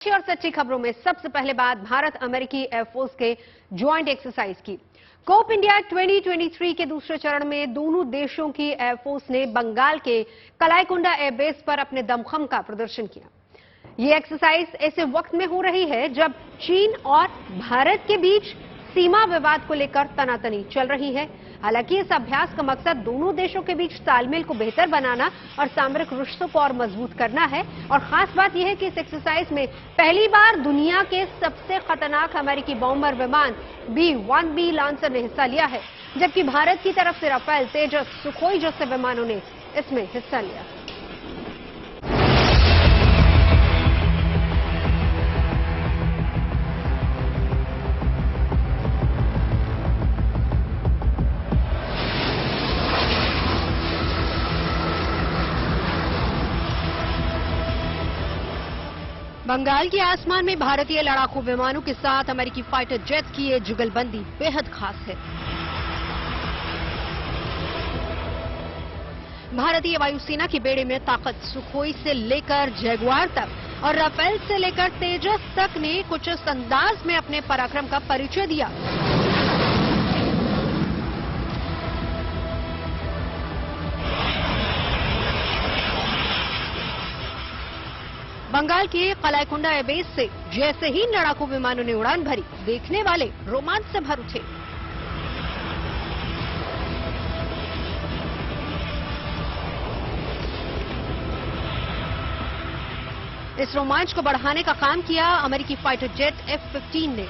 अच्छी और सच्ची खबरों में सबसे पहले बात भारत अमेरिकी एयरफोर्स के ज्वाइंट एक्सरसाइज की। कोप इंडिया 2023 के दूसरे चरण में दोनों देशों की एयरफोर्स ने बंगाल के कलाईकुंडा एयरबेस पर अपने दमखम का प्रदर्शन किया। ये एक्सरसाइज ऐसे वक्त में हो रही है जब चीन और भारत के बीच सीमा विवाद को लेकर तनातनी चल रही है। हालांकि इस अभ्यास का मकसद दोनों देशों के बीच तालमेल को बेहतर बनाना और सामरिक रिश्तों को और मजबूत करना है। और खास बात यह है कि इस एक्सरसाइज में पहली बार दुनिया के सबसे खतरनाक अमेरिकी बॉम्बर विमान B-1B लॉन्चर ने हिस्सा लिया है, जबकि भारत की तरफ से राफेल, तेजस, सुखोई जैसे विमानों ने इसमें हिस्सा लिया। बंगाल के आसमान में भारतीय लड़ाकू विमानों के साथ अमेरिकी फाइटर जेट की ये जुगलबंदी बेहद खास है। भारतीय वायुसेना के बेड़े में ताकत सुखोई से लेकर जैगुआर तक और राफेल से लेकर तेजस तक ने कुछ इस अंदाज में अपने पराक्रम का परिचय दिया। बंगाल के कलाईकुंडा एयरबेस से जैसे ही लड़ाकू विमानों ने उड़ान भरी, देखने वाले रोमांच से भर उठे। इस रोमांच को बढ़ाने का काम किया अमेरिकी फाइटर जेट F-15 ने।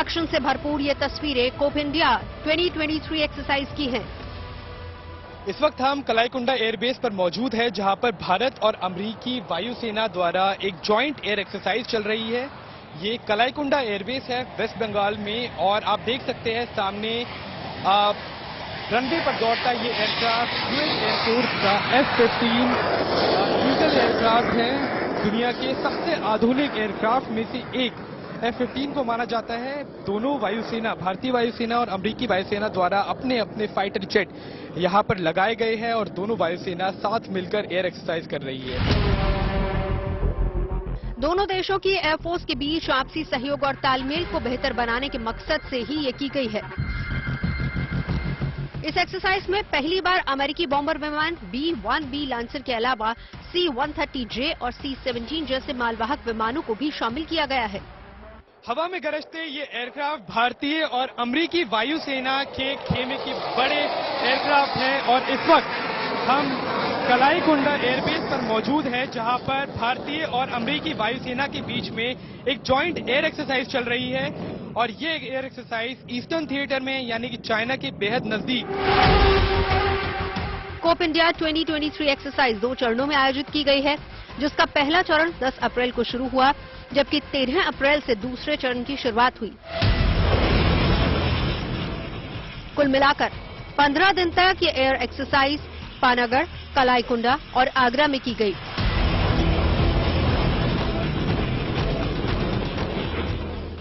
एक्शन से भरपूर ये तस्वीरें कोप इंडिया 2023 एक्सरसाइज की हैं। इस वक्त हम कलाईकुंडा एयरबेस पर मौजूद है, जहां पर भारत और अमेरिकी वायुसेना द्वारा एक जॉइंट एयर एक्सरसाइज चल रही है। ये कलाईकुंडा एयरबेस है वेस्ट बंगाल में, और आप देख सकते हैं सामने रनवे पर दौड़ता ये एयरक्राफ्ट यूएस एयरफोर्स का F-15 ईगल एयरक्राफ्ट है। दुनिया के सबसे आधुनिक एयरक्राफ्ट में से एक F-15 को माना जाता है। दोनों वायुसेना, भारतीय वायुसेना और अमेरिकी वायुसेना द्वारा अपने अपने फाइटर जेट यहां पर लगाए गए हैं और दोनों वायुसेना साथ मिलकर एयर एक्सरसाइज कर रही है। दोनों देशों की एयरफोर्स के बीच आपसी सहयोग और तालमेल को बेहतर बनाने के मकसद से ही ये की गई है। इस एक्सरसाइज में पहली बार अमेरिकी बॉम्बर विमान B-1B लॉन्चर के अलावा C-130J और C-17 जैसे मालवाहक विमानों को भी शामिल किया गया है। हवा में गरजते ये एयरक्राफ्ट भारतीय और अमेरिकी वायुसेना के खेमे के बड़े एयरक्राफ्ट हैं, और इस वक्त हम कलाईकुंडा एयरबेस पर मौजूद हैं, जहां पर भारतीय और अमेरिकी वायुसेना के बीच में एक जॉइंट एयर एक्सरसाइज चल रही है। और ये एयर एक्सरसाइज ईस्टर्न थिएटर में, यानी कि चाइना के बेहद नजदीक। कोप इंडिया 2023 एक्सरसाइज 2 चरणों में आयोजित की गई है, जिसका पहला चरण 10 अप्रैल को शुरू हुआ, जबकि 13 अप्रैल से दूसरे चरण की शुरुआत हुई। कुल मिलाकर 15 दिन तक ये एयर एक्सरसाइज पानागढ़, कलाईकुंडा और आगरा में की गई।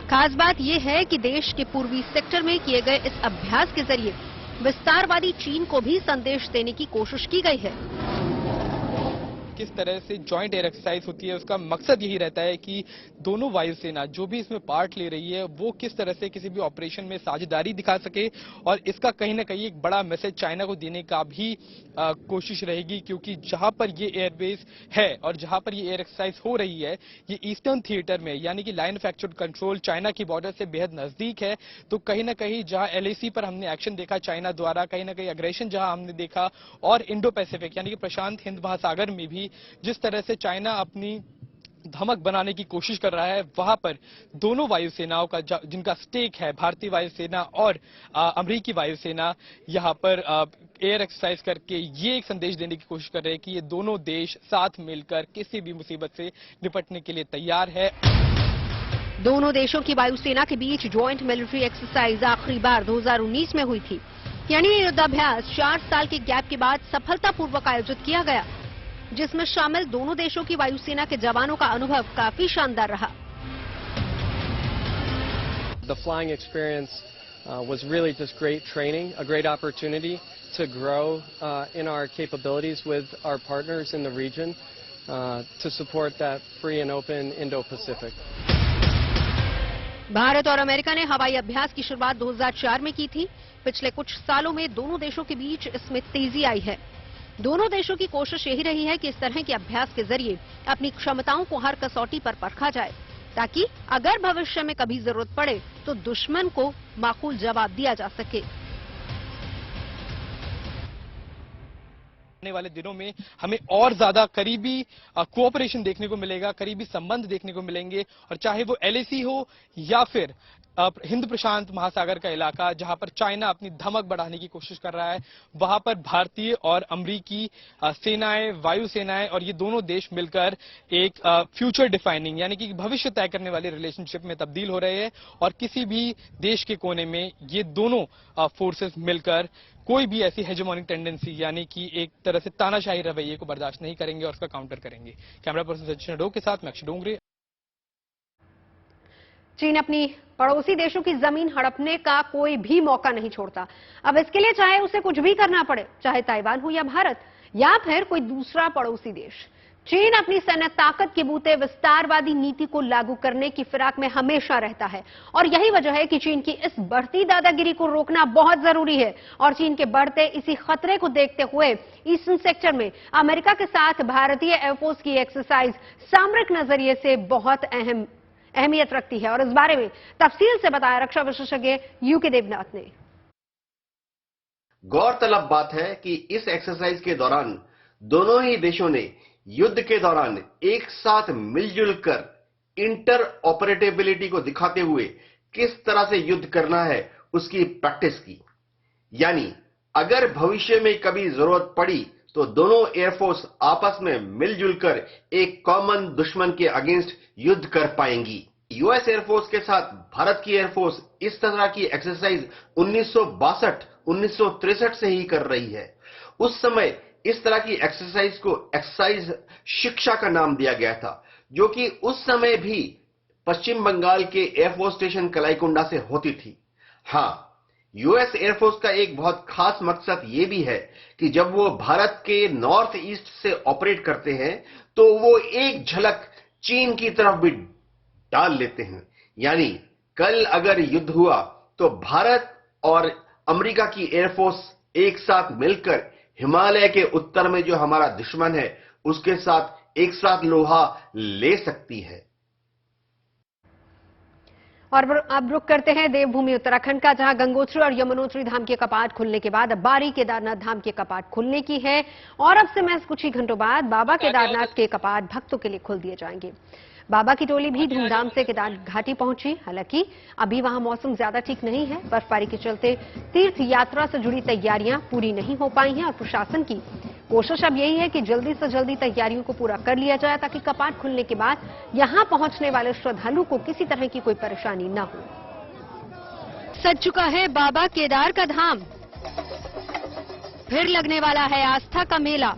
खास बात यह है कि देश के पूर्वी सेक्टर में किए गए इस अभ्यास के जरिए विस्तारवादी चीन को भी संदेश देने की कोशिश की गई है। किस तरह से जॉइंट एयर एक्सरसाइज होती है, उसका मकसद यही रहता है कि दोनों वायुसेना जो भी इसमें पार्ट ले रही है वो किस तरह से किसी भी ऑपरेशन में साझेदारी दिखा सके, और इसका कहीं ना कहीं एक बड़ा मैसेज चाइना को देने का भी कोशिश रहेगी। क्योंकि जहां पर ये एयरबेस है और जहां पर ये एयर एक्सरसाइज हो रही है, ये ईस्टर्न थिएटर में, यानी कि line of actual control China की बॉर्डर से बेहद नजदीक है। तो कहीं ना कहीं जहां LAC पर हमने एक्शन देखा चाइना द्वारा, कहीं ना कहीं अग्रेशन जहां हमने देखा, और इंडो पैसिफिक यानी कि प्रशांत हिंद महासागर में भी जिस तरह से चाइना अपनी धमक बनाने की कोशिश कर रहा है, वहां पर दोनों वायुसेनाओं का जिनका स्टेक है, भारतीय वायुसेना और अमेरिकी वायुसेना, यहां पर एयर एक्सरसाइज करके ये एक संदेश देने की कोशिश कर रहे हैं कि ये दोनों देश साथ मिलकर किसी भी मुसीबत से निपटने के लिए तैयार है। दोनों देशों की वायुसेना के बीच ज्वाइंट मिलिट्री एक्सरसाइज आखिरी बार 2019 में हुई थी, यानी ये युद्धाभ्यास 4 साल के गैप के बाद सफलतापूर्वक आयोजित किया गया, जिसमें शामिल दोनों देशों की वायुसेना के जवानों का अनुभव काफी शानदार रहा। The flying experience was really just great training, a great opportunity to grow in our capabilities with our partners in the region to support that free and open Indo-Pacific. Bharat और अमेरिका ने हवाई अभ्यास की शुरुआत 2004 में की थी। पिछले कुछ सालों में दोनों देशों के बीच इसमें तेजी आई है। दोनों देशों की कोशिश यही रही है कि इस तरह के अभ्यास के जरिए अपनी क्षमताओं को हर कसौटी पर परखा जाए, ताकि अगर भविष्य में कभी जरूरत पड़े तो दुश्मन को माकूल जवाब दिया जा सके। आने वाले दिनों में हमें और ज्यादा करीबी कोऑपरेशन देखने को मिलेगा, करीबी संबंध देखने को मिलेंगे, और चाहे वो LAC हो या फिर हिंद प्रशांत महासागर का इलाका, जहां पर चाइना अपनी धमक बढ़ाने की कोशिश कर रहा है, वहां पर भारतीय और अमेरिकी सेनाएं, वायु सेनाएं और ये दोनों देश मिलकर एक फ्यूचर डिफाइनिंग यानी कि भविष्य तय करने वाले रिलेशनशिप में तब्दील हो रहे हैं। और किसी भी देश के कोने में ये दोनों फोर्सेस मिलकर कोई भी ऐसी हेजेमोनिक टेंडेंसी यानी कि एक तरह से तानाशाही रवैये को बर्दाश्त नहीं करेंगे और उसका काउंटर करेंगे। कैमरा पर्सन सचिन डोंगरे के साथ मैं अक्षय डोंगरे। चीन अपनी पड़ोसी देशों की जमीन हड़पने का कोई भी मौका नहीं छोड़ता। अब इसके लिए चाहे उसे कुछ भी करना पड़े, चाहे ताइवान हो या भारत या फिर कोई दूसरा पड़ोसी देश, चीन अपनी सैन्य ताकत के बूते विस्तारवादी नीति को लागू करने की फिराक में हमेशा रहता है। और यही वजह है कि चीन की इस बढ़ती दादागिरी को रोकना बहुत जरूरी है। और चीन के बढ़ते इसी खतरे को देखते हुए ईस्टर्न सेक्टर में अमेरिका के साथ भारतीय एयरफोर्स की एक्सरसाइज सामरिक नजरिए से बहुत अहमियत रखती है। और इस बारे में तफसील से बताया रक्षा विशेषज्ञ यूके देवनाथ ने। गौरतलब बात है कि इस एक्सरसाइज के दौरान दोनों ही देशों ने युद्ध के दौरान एक साथ मिलजुल कर इंटर ऑपरेटेबिलिटी को दिखाते हुए किस तरह से युद्ध करना है उसकी प्रैक्टिस की। यानी अगर भविष्य में कभी जरूरत पड़ी तो दोनों एयरफोर्स आपस में मिलजुल कर एक कॉमन दुश्मन के अगेंस्ट युद्ध कर पाएंगी। यूएस एयरफोर्स के साथ भारत की एयरफोर्स इस तरह की एक्सरसाइज 1963 से ही कर रही है। उस समय इस तरह की एक्सरसाइज को एक्सरसाइज शिक्षा का नाम दिया गया था, जो कि उस समय भी पश्चिम बंगाल के एयरफोर्स स्टेशन कलाईकुंडा से होती थी। हां, यूएस एयरफोर्स का एक बहुत खास मकसद यह भी है कि जब वो भारत के नॉर्थ ईस्ट से ऑपरेट करते हैं तो वो एक झलक चीन की तरफ भी डाल लेते हैं। यानी कल अगर युद्ध हुआ तो भारत और अमेरिका की एयरफोर्स एक साथ मिलकर हिमालय के उत्तर में जो हमारा दुश्मन है उसके साथ एक साथ लोहा ले सकती है। और अब रुक करते हैं देवभूमि उत्तराखंड का, जहां गंगोत्री और यमुनोत्री धाम के कपाट खुलने के बाद अब बारी केदारनाथ धाम के कपाट खुलने की है। और अब से महज कुछ ही घंटों बाद बाबा केदारनाथ के कपाट भक्तों के लिए खोल दिए जाएंगे। बाबा की टोली भी धूमधाम से केदार घाटी पहुंची। हालांकि अभी वहां मौसम ज्यादा ठीक नहीं है। बर्फबारी के चलते तीर्थ यात्रा से जुड़ी तैयारियां पूरी नहीं हो पाई हैं और प्रशासन की कोशिश अब यही है कि जल्दी से जल्दी तैयारियों को पूरा कर लिया जाए, ताकि कपाट खुलने के बाद यहां पहुंचने वाले श्रद्धालु को किसी तरह की कोई परेशानी न हो। सज चुका है बाबा केदार का धाम, फिर लगने वाला है आस्था का मेला।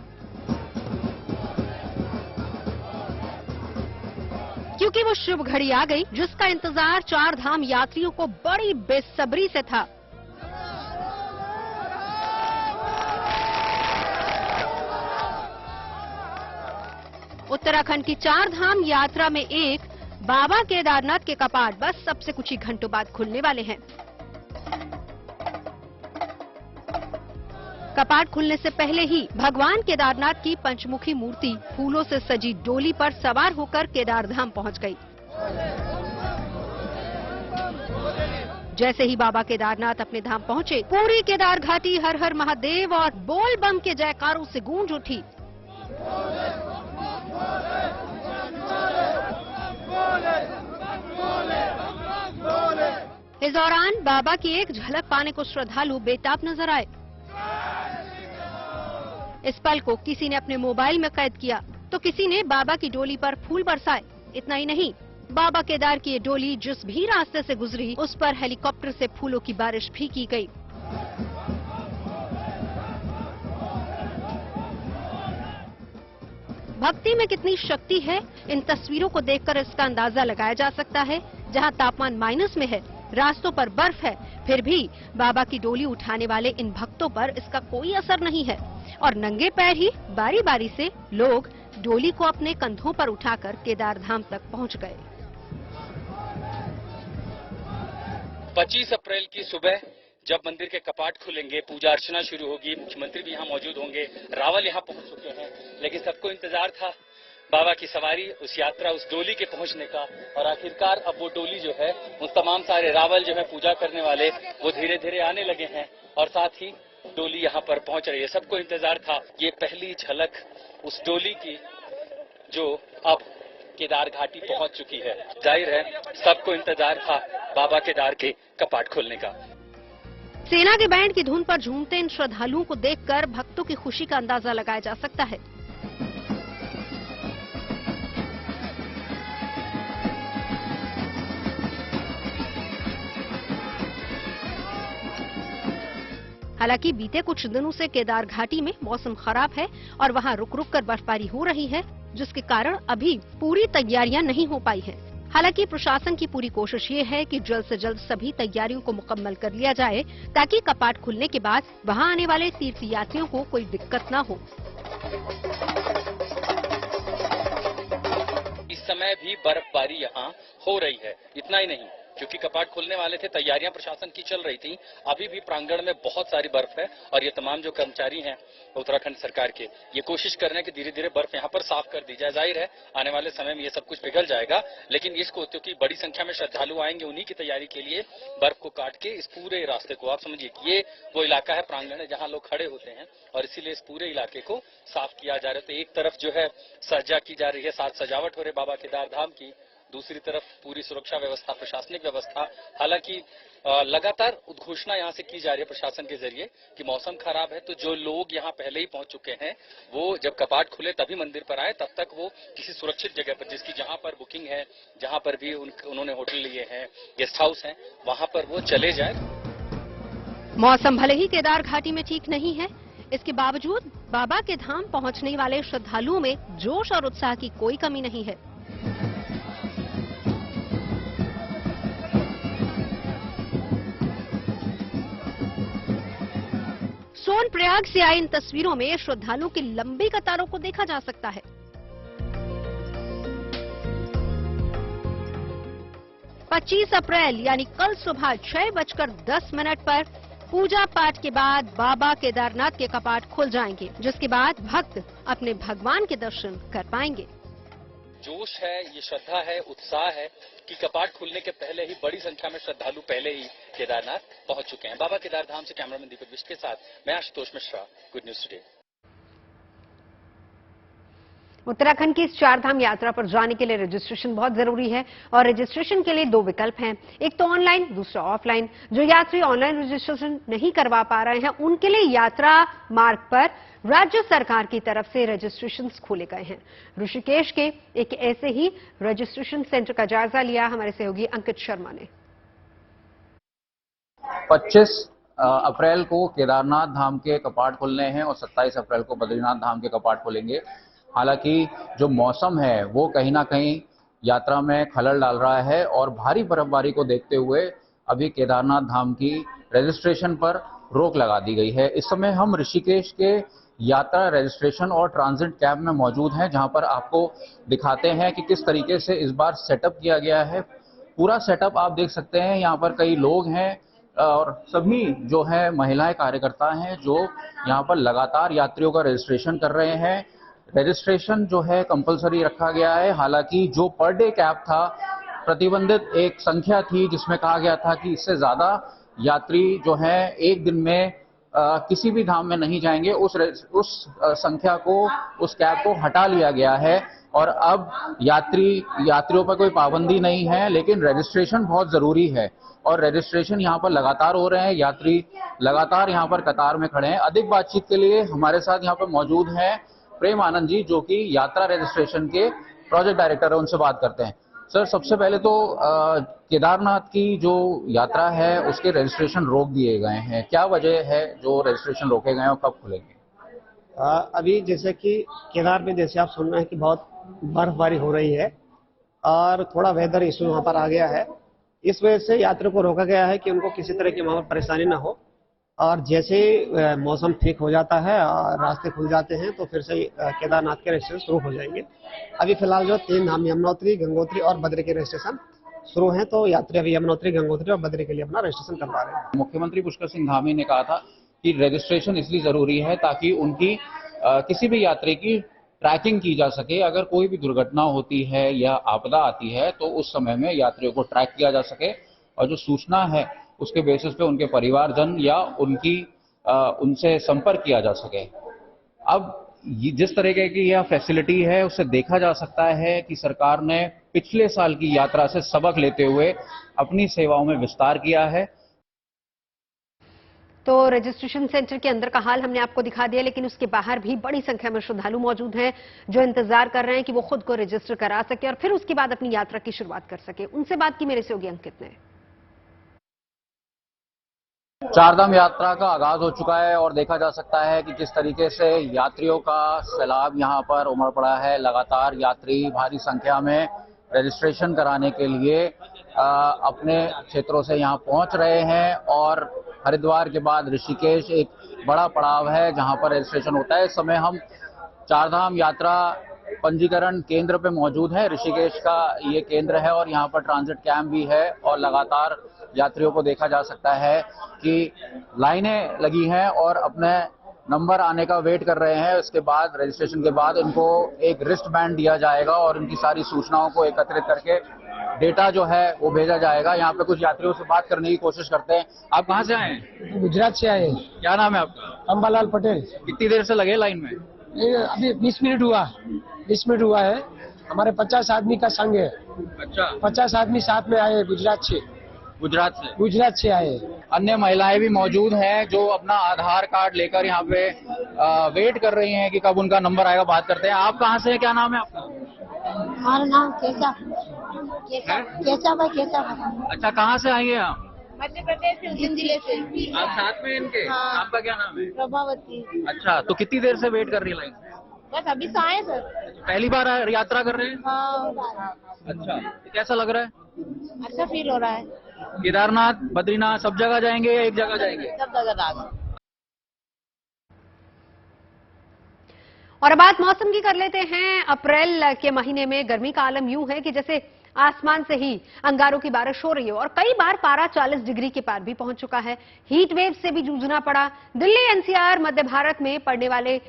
क्योंकि वो शुभ घड़ी आ गई जिसका इंतजार चार धाम यात्रियों को बड़ी बेसब्री से था। उत्तराखंड की चार धाम यात्रा में एक बाबा केदारनाथ के कपाट बस सबसे कुछ ही घंटों बाद खुलने वाले हैं। कपाट खुलने से पहले ही भगवान केदारनाथ की पंचमुखी मूर्ति फूलों से सजी डोली पर सवार होकर केदारधाम पहुंच गई। जैसे ही बाबा केदारनाथ अपने धाम पहुंचे, पूरी केदार घाटी हर हर महादेव और बोल बम के जयकारों से गूंज उठी। इस दौरान बाबा की एक झलक पाने को श्रद्धालु बेताब नजर आए। इस पल को किसी ने अपने मोबाइल में कैद किया तो किसी ने बाबा की डोली पर फूल बरसाए। इतना ही नहीं, बाबा केदार की ये डोली जिस भी रास्ते से गुजरी उस पर हेलीकॉप्टर से फूलों की बारिश भी की गई। भक्ति में कितनी शक्ति है, इन तस्वीरों को देखकर इसका अंदाजा लगाया जा सकता है। जहां तापमान माइनस में है, रास्तों पर बर्फ है, फिर भी बाबा की डोली उठाने वाले इन भक्तों पर इसका कोई असर नहीं है और नंगे पैर ही बारी बारी से लोग डोली को अपने कंधों पर उठाकर केदार धाम तक पहुंच गए। 25 अप्रैल की सुबह जब मंदिर के कपाट खुलेंगे, पूजा अर्चना शुरू होगी, मुख्यमंत्री भी यहाँ मौजूद होंगे, रावल यहाँ पहुंच चुके हैं, लेकिन सबको इंतजार था बाबा की सवारी, उस यात्रा, उस डोली के पहुंचने का। और आखिरकार अब वो डोली जो है, उन तमाम सारे रावल जो है पूजा करने वाले, वो धीरे धीरे आने लगे हैं और साथ ही डोली यहाँ पर पहुंच रही है। सबको इंतजार था। ये पहली झलक उस डोली की जो अब केदार घाटी पहुंच चुकी है। जाहिर है सबको इंतजार था बाबा केदार के कपाट खोलने का। सेना के बैंड की धुन पर झूमते इन श्रद्धालुओं को देखकर भक्तों की खुशी का अंदाजा लगाया जा सकता है। हालांकि बीते कुछ दिनों से केदार घाटी में मौसम खराब है और वहां रुक रुक कर बर्फबारी हो रही है, जिसके कारण अभी पूरी तैयारियां नहीं हो पाई हैं। हालांकि प्रशासन की पूरी कोशिश ये है कि जल्द से जल्द सभी तैयारियों को मुकम्मल कर लिया जाए ताकि कपाट खुलने के बाद वहां आने वाले तीर्थ यात्रियों को कोई दिक्कत न हो। इस समय भी बर्फबारी यहाँ हो रही है। इतना ही नहीं, क्योंकि कपाट खुलने वाले थे, तैयारियां प्रशासन की चल रही थी। अभी भी प्रांगण में बहुत सारी बर्फ है और ये तमाम जो कर्मचारी हैं उत्तराखंड सरकार के, ये कोशिश कर रहे हैं कि धीरे धीरे बर्फ यहाँ पर साफ कर दी जाए। जाहिर है आने वाले समय में ये सब कुछ पिघल जाएगा, लेकिन इसको क्योंकि बड़ी संख्या में श्रद्धालु आएंगे, उन्हीं की तैयारी के लिए बर्फ को काट के इस पूरे रास्ते को, आप समझिए ये वो इलाका है, प्रांगण है जहाँ लोग खड़े होते हैं और इसीलिए इस पूरे इलाके को साफ किया जा रहा है। तो एक तरफ जो है सज्जा की जा रही है, साथ सजावट हो रही बाबा केदार धाम की, दूसरी तरफ पूरी सुरक्षा व्यवस्था, प्रशासनिक व्यवस्था। हालांकि लगातार उद्घोषणा यहाँ से की जा रही है प्रशासन के जरिए कि मौसम खराब है, तो जो लोग यहाँ पहले ही पहुंच चुके हैं वो जब कपाट खुले तभी मंदिर पर आए, तब तक वो किसी सुरक्षित जगह पर, जिसकी जहाँ पर बुकिंग है, जहाँ पर भी उन्होंने होटल लिए हैं, गेस्ट हाउस हैं, वहां पर वो चले जाए। मौसम भले ही केदार घाटी में ठीक नहीं है, इसके बावजूद बाबा के धाम पहुंचने वाले श्रद्धालुओं में जोश और उत्साह की कोई कमी नहीं है। सोनप्रयाग से आई इन तस्वीरों में श्रद्धालुओं की लंबी कतारों को देखा जा सकता है। 25 अप्रैल यानी कल सुबह 6:10 पर पूजा पाठ के बाद बाबा केदारनाथ के कपाट खुल जाएंगे, जिसके बाद भक्त अपने भगवान के दर्शन कर पाएंगे। जोश है, ये श्रद्धा है, उत्साह है कि कपाट खुलने के पहले ही बड़ी संख्या में श्रद्धालु पहले ही केदारनाथ पहुंच चुके हैं। बाबा केदार धाम से कैमरामैन दीपक बिष्ट के साथ मैं Ashutosh Mishra, good news today. Uttarakhand की इस चारधाम यात्रा पर जाने के लिए रजिस्ट्रेशन बहुत जरूरी है और रजिस्ट्रेशन के लिए दो विकल्प हैं, एक तो ऑनलाइन, दूसरा ऑफलाइन। जो यात्री ऑनलाइन रजिस्ट्रेशन नहीं करवा पा रहे हैं उनके लिए यात्रा मार्ग पर राज्य सरकार की तरफ से रजिस्ट्रेशन खोले गए हैं। ऋषिकेश के एक ऐसे ही रजिस्ट्रेशन सेंटर का जायजा लिया हमारे सहयोगी अंकित शर्मा ने। 25 अप्रैल को केदारनाथ धाम के कपाट खुलने हैं और 27 अप्रैल को बद्रीनाथ धाम के कपाट खुलेंगे। हालांकि जो मौसम है वो कहीं ना कहीं यात्रा में खलल डाल रहा है और भारी बर्फबारी को देखते हुए अभी केदारनाथ धाम की रजिस्ट्रेशन पर रोक लगा दी गई है। इस समय हम ऋषिकेश के यात्रा रजिस्ट्रेशन और ट्रांजिट कैंप में मौजूद हैं, जहां पर आपको दिखाते हैं कि किस तरीके से इस बार सेटअप किया गया है। पूरा सेटअप आप देख सकते हैं, यहाँ पर कई लोग हैं और सभी जो है महिलाएं कार्यकर्ता हैं जो यहाँ पर लगातार यात्रियों का रजिस्ट्रेशन कर रहे हैं। रजिस्ट्रेशन जो है कंपलसरी रखा गया है। हालांकि जो पर डे कैप था, प्रतिबंधित एक संख्या थी जिसमें कहा गया था कि इससे ज्यादा यात्री जो है एक दिन में किसी भी धाम में नहीं जाएंगे। उस संख्या को, उस कैप को हटा लिया गया है और अब यात्रियों पर कोई पाबंदी नहीं है, लेकिन रजिस्ट्रेशन बहुत जरूरी है और रजिस्ट्रेशन यहाँ पर लगातार हो रहे हैं। यात्री लगातार यहाँ पर कतार में खड़े हैं। अधिक बातचीत के लिए हमारे साथ यहाँ पर मौजूद हैं प्रेम आनंद जी, जो कि यात्रा रजिस्ट्रेशन के प्रोजेक्ट डायरेक्टर है। उनसे बात करते हैं। सर, सबसे पहले तो केदारनाथ की जो यात्रा है उसके रजिस्ट्रेशन रोक दिए गए हैं, क्या वजह है जो रजिस्ट्रेशन रोके गए हैं और कब खुलेंगे? अभी जैसे कि केदार में जैसे आप सुन रहे हैं कि बहुत बर्फबारी हो रही है और थोड़ा वेदर इशू वहाँ पर आ गया है, इस वजह से यात्रियों को रोका गया है कि उनको किसी तरह की वहां पर परेशानी ना हो। और जैसे ही मौसम ठीक हो जाता है और रास्ते खुल जाते हैं तो फिर से केदारनाथ के रजिस्ट्रेशन शुरू हो जाएंगे। अभी फिलहाल जो 3 धाम यमुनोत्री, गंगोत्री और बद्री के रजिस्ट्रेशन शुरू हैं, तो यात्री अभी यमुनोत्री, गंगोत्री और बद्री के लिए अपना रजिस्ट्रेशन करवा रहे हैं। मुख्यमंत्री पुष्कर सिंह धामी ने कहा था कि रजिस्ट्रेशन इसलिए जरूरी है ताकि उनकी किसी भी यात्री की ट्रैकिंग की जा सके। अगर कोई भी दुर्घटना होती है या आपदा आती है तो उस समय में यात्रियों को ट्रैक किया जा सके और जो सूचना है उसके बेसिस पे उनके परिवारजन या उनसे संपर्क किया जा सके। अब जिस तरीके की यह फैसिलिटी है उससे देखा जा सकता है कि सरकार ने पिछले साल की यात्रा से सबक लेते हुए अपनी सेवाओं में विस्तार किया है। तो रजिस्ट्रेशन सेंटर के अंदर का हाल हमने आपको दिखा दिया, लेकिन उसके बाहर भी बड़ी संख्या में श्रद्धालु मौजूद हैं जो इंतजार कर रहे हैं कि वो खुद को रजिस्टर करा सके और फिर उसके बाद अपनी यात्रा की शुरुआत कर सके। उनसे बात की मेरे सहयोगी अंकित ने। चारधाम यात्रा का आगाज हो चुका है और देखा जा सकता है कि किस तरीके से यात्रियों का सैलाब यहां पर उमड़ पड़ा है। लगातार यात्री भारी संख्या में रजिस्ट्रेशन कराने के लिए अपने क्षेत्रों से यहां पहुंच रहे हैं और हरिद्वार के बाद ऋषिकेश एक बड़ा पड़ाव है जहां पर रजिस्ट्रेशन होता है। इस समय हम चारधाम यात्रा पंजीकरण केंद्र पे मौजूद है। ऋषिकेश का ये केंद्र है और यहाँ पर ट्रांजिट कैंप भी है और लगातार यात्रियों को देखा जा सकता है कि लाइनें लगी हैं और अपने नंबर आने का वेट कर रहे हैं। उसके बाद रजिस्ट्रेशन के बाद इनको एक रिस्ट बैंड दिया जाएगा और इनकी सारी सूचनाओं को एकत्रित करके डेटा जो है वो भेजा जाएगा। यहाँ पे कुछ यात्रियों से बात करने की कोशिश करते हैं। आप कहाँ से आए हैं? गुजरात से आए। क्या नाम है आपका? अंबालाल पटेल। कितनी देर से लगे लाइन में? अभी 20 मिनट हुआ। 20 मिनट हुआ है। हमारे 50 आदमी का संघ है। अच्छा, 50 आदमी साथ में आए गुजरात से। गुजरात से आए। अन्य महिलाएं भी मौजूद हैं जो अपना आधार कार्ड लेकर यहाँ पे वेट कर रही हैं कि कब उनका नंबर आएगा। बात करते हैं। आप कहाँ से हैं? क्या नाम है आपका? हमारा नाम केशव है। अच्छा, कहाँ से आई हैं आप? मध्य प्रदेश जिले से। आप साथ में इनके? हाँ। आपका क्या नाम है? प्रभावती। अच्छा, तो कितनी देर से वेट कर रही है लाइन? बस अभी तो आए सर। पहली बार यात्रा कर रहे हैं? हाँ। अच्छा, कैसा लग रहा है? अच्छा फील हो रहा है। केदारनाथ, बद्रीनाथ सब जगह जाएंगे या एक जगह जाएंगे? सब जगह आ गए। और अब बात मौसम की कर लेते हैं। अप्रैल के महीने में गर्मी का आलम यूं है कि जैसे आसमान से ही अंगारों की बारिश हो रही है और कई बार पारा 40 डिग्री के पार भी पहुंच चुका है। हीट वेव से भी जूझना पड़ा। दिल्ली, एनसीआर, मध्य भारत में पड़ने वाले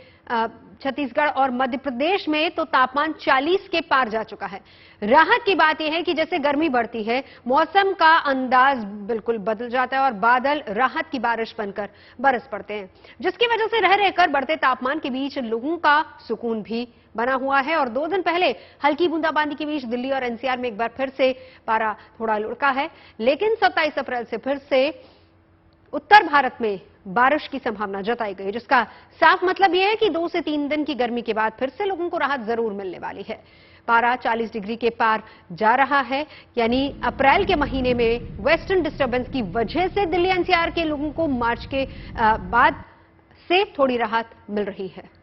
छत्तीसगढ़ और मध्य प्रदेश में तो तापमान 40 के पार जा चुका है। राहत की बात यह है कि जैसे गर्मी बढ़ती है मौसम का अंदाज बिल्कुल बदल जाता है और बादल राहत की बारिश बनकर बरस पड़ते हैं, जिसकी वजह से रह रहकर बढ़ते तापमान के बीच लोगों का सुकून भी बना हुआ है। और 2 दिन पहले हल्की बूंदाबांदी के बीच दिल्ली और एनसीआर में एक बार फिर से पारा थोड़ा लुढ़का है, लेकिन 27 अप्रैल से फिर से उत्तर भारत में बारिश की संभावना जताई गई, जिसका साफ मतलब यह है कि 2 से 3 दिन की गर्मी के बाद फिर से लोगों को राहत जरूर मिलने वाली है। पारा 40 डिग्री के पार जा रहा है, यानी अप्रैल के महीने में वेस्टर्न डिस्टर्बेंस की वजह से दिल्ली एनसीआर के लोगों को मार्च के बाद से थोड़ी राहत मिल रही है।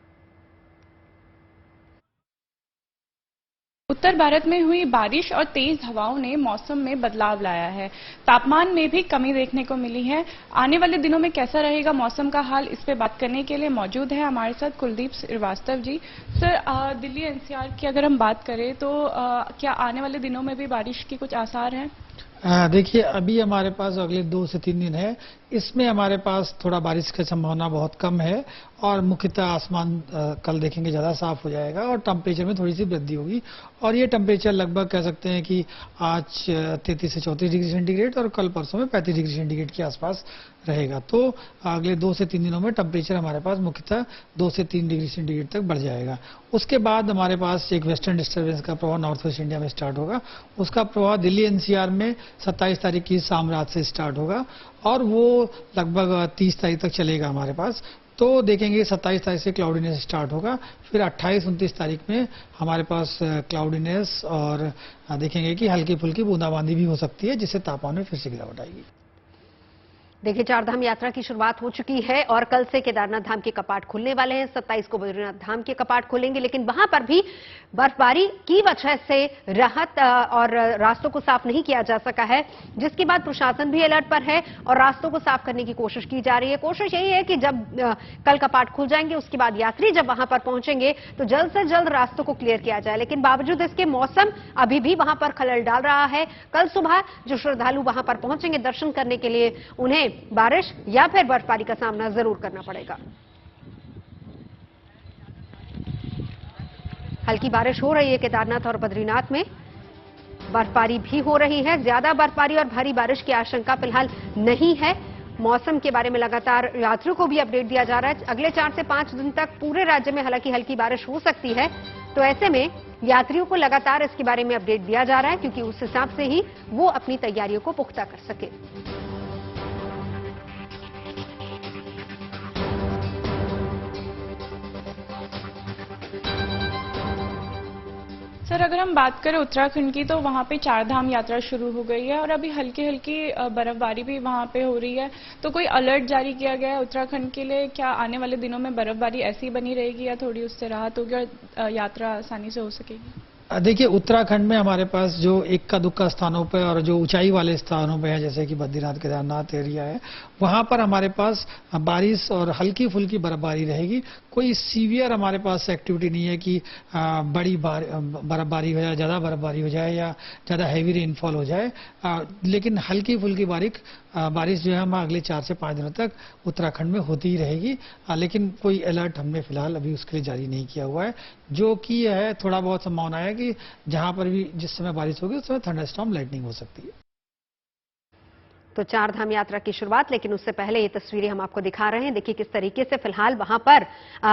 उत्तर भारत में हुई बारिश और तेज हवाओं ने मौसम में बदलाव लाया है। तापमान में भी कमी देखने को मिली है। आने वाले दिनों में कैसा रहेगा मौसम का हाल, इस पे बात करने के लिए मौजूद है हमारे साथ कुलदीप श्रीवास्तव जी। सर, दिल्ली एनसीआर की अगर हम बात करें तो क्या आने वाले दिनों में भी बारिश के कुछ आसार हैं? देखिए, अभी हमारे पास अगले 2 से 3 दिन है। इसमें हमारे पास थोड़ा बारिश की संभावना बहुत कम है और मुख्यतः आसमान कल देखेंगे ज़्यादा साफ हो जाएगा और टेम्परेचर में थोड़ी सी वृद्धि होगी। और ये टेम्परेचर लगभग कह सकते हैं कि आज 33 से 34 डिग्री सेंटीग्रेड और कल परसों में 35 डिग्री सेंटीग्रेड के आसपास रहेगा। तो अगले 2 से 3 दिनों में टेम्परेचर हमारे पास मुख्यतः 2 से 3 डिग्री सेंटीग्रेड तक बढ़ जाएगा। उसके बाद हमारे पास एक वेस्टर्न डिस्टर्बेंस का प्रभाव नॉर्थ वेस्ट इंडिया में स्टार्ट होगा। उसका प्रभाव दिल्ली एनसीआर में 27 तारीख की शाम रात से स्टार्ट होगा और वो लगभग 30 तारीख तक चलेगा हमारे पास। तो देखेंगे 27 तारीख से क्लाउडीनेस स्टार्ट होगा, फिर 28-29 तारीख में हमारे पास क्लाउडीनेस और देखेंगे कि हल्की फुल्की बूंदाबांदी भी हो सकती है, जिससे तापमान में फिर से गिरावट आएगी। देखिए, चारधाम यात्रा की शुरुआत हो चुकी है और कल से केदारनाथ धाम के कपाट खुलने वाले हैं। 27 को बद्रीनाथ धाम के कपाट खुलेंगे, लेकिन वहां पर भी बर्फबारी की वजह से राहत और रास्तों को साफ नहीं किया जा सका है, जिसके बाद प्रशासन भी अलर्ट पर है और रास्तों को साफ करने की कोशिश की जा रही है। कोशिश यही है कि जब कल कपाट खुल जाएंगे, उसके बाद यात्री जब वहां पर पहुंचेंगे तो जल्द से जल्द रास्तों को क्लियर किया जाए। लेकिन बावजूद इसके मौसम अभी भी वहां पर खलल डाल रहा है। कल सुबह जो श्रद्धालु वहां पर पहुंचेंगे दर्शन करने के लिए, उन्हें बारिश या फिर बर्फबारी का सामना जरूर करना पड़ेगा। हल्की बारिश हो रही है केदारनाथ और बद्रीनाथ में, बर्फबारी भी हो रही है। ज्यादा बर्फबारी और भारी बारिश की आशंका फिलहाल नहीं है। मौसम के बारे में लगातार यात्रियों को भी अपडेट दिया जा रहा है। अगले 4 से 5 दिन तक पूरे राज्य में हालांकि हल्की बारिश हो सकती है, तो ऐसे में यात्रियों को लगातार इसके बारे में अपडेट दिया जा रहा है, क्योंकि उस हिसाब से ही वो अपनी तैयारियों को पुख्ता कर सके। सर, अगर हम बात करें उत्तराखंड की, तो वहाँ पे चारधाम यात्रा शुरू हो गई है और अभी हल्की हल्की बर्फबारी भी वहाँ पे हो रही है। तो कोई अलर्ट जारी किया गया है उत्तराखंड के लिए? क्या आने वाले दिनों में बर्फबारी ऐसी बनी रहेगी या थोड़ी उससे राहत होगी और यात्रा आसानी से हो सकेगी? देखिए, उत्तराखंड में हमारे पास जो इक्का दुक्का स्थानों पे और जो ऊंचाई वाले स्थानों पे है, जैसे कि बद्रीनाथ केदारनाथ एरिया है, वहां पर हमारे पास बारिश और हल्की फुल्की बर्फबारी रहेगी। कोई सीवियर हमारे पास एक्टिविटी नहीं है कि बड़ी बर्फबारी हो जाए, ज्यादा बर्फबारी हो जाए या ज्यादा हैवी रेनफॉल हो जाए, लेकिन हल्की फुल्की बारिश जो है हम अगले 4 से 5 दिनों तक उत्तराखंड में होती ही रहेगी। लेकिन कोई अलर्ट हमने फिलहाल अभी उसके लिए जारी नहीं किया हुआ है। जो कि है थोड़ा बहुत संभावना है कि जहां पर भी जिस समय बारिश होगी उस समय थंडरस्टॉर्म, लाइटनिंग हो सकती है। तो चारधाम यात्रा की शुरुआत, लेकिन उससे पहले ये तस्वीरें हम आपको दिखा रहे हैं। देखिए किस तरीके से फिलहाल वहां पर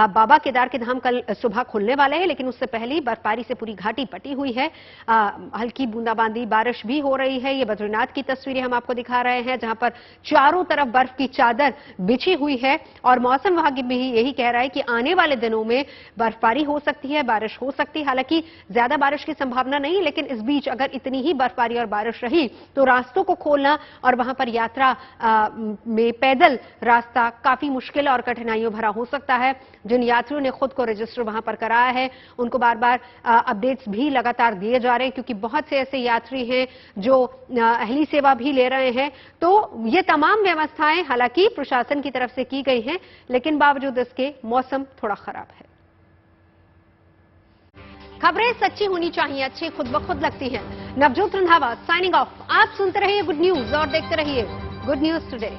बाबा केदार के धाम कल सुबह खुलने वाले हैं, लेकिन उससे पहले ही बर्फबारी से पूरी घाटी पटी हुई है। हल्की बूंदाबांदी बारिश भी हो रही है। ये बद्रीनाथ की तस्वीरें हम आपको दिखा रहे हैं, जहां पर चारों तरफ बर्फ की चादर बिछी हुई है और मौसम विभाग भी यही कह रहा है कि आने वाले दिनों में बर्फबारी हो सकती है, बारिश हो सकती है। हालांकि ज्यादा बारिश की संभावना नहीं, लेकिन इस बीच अगर इतनी ही बर्फबारी और बारिश रही तो रास्तों को खोलना और वहां पर यात्रा में पैदल रास्ता काफी मुश्किल और कठिनाइयों भरा हो सकता है। जिन यात्रियों ने खुद को रजिस्टर वहां पर कराया है, उनको बार बार अपडेट्स भी लगातार दिए जा रहे हैं, क्योंकि बहुत से ऐसे यात्री हैं जो अहली सेवा भी ले रहे हैं। तो ये तमाम व्यवस्थाएं हालांकि प्रशासन की तरफ से की गई हैं, लेकिन बावजूद इसके मौसम थोड़ा खराब है। खबरें सच्ची होनी चाहिए, अच्छी खुद ब खुद लगती हैं। Navjot Randhawa signing off. आप सुनते रहिए गुड न्यूज और देखते रहिए गुड न्यूज टुडे।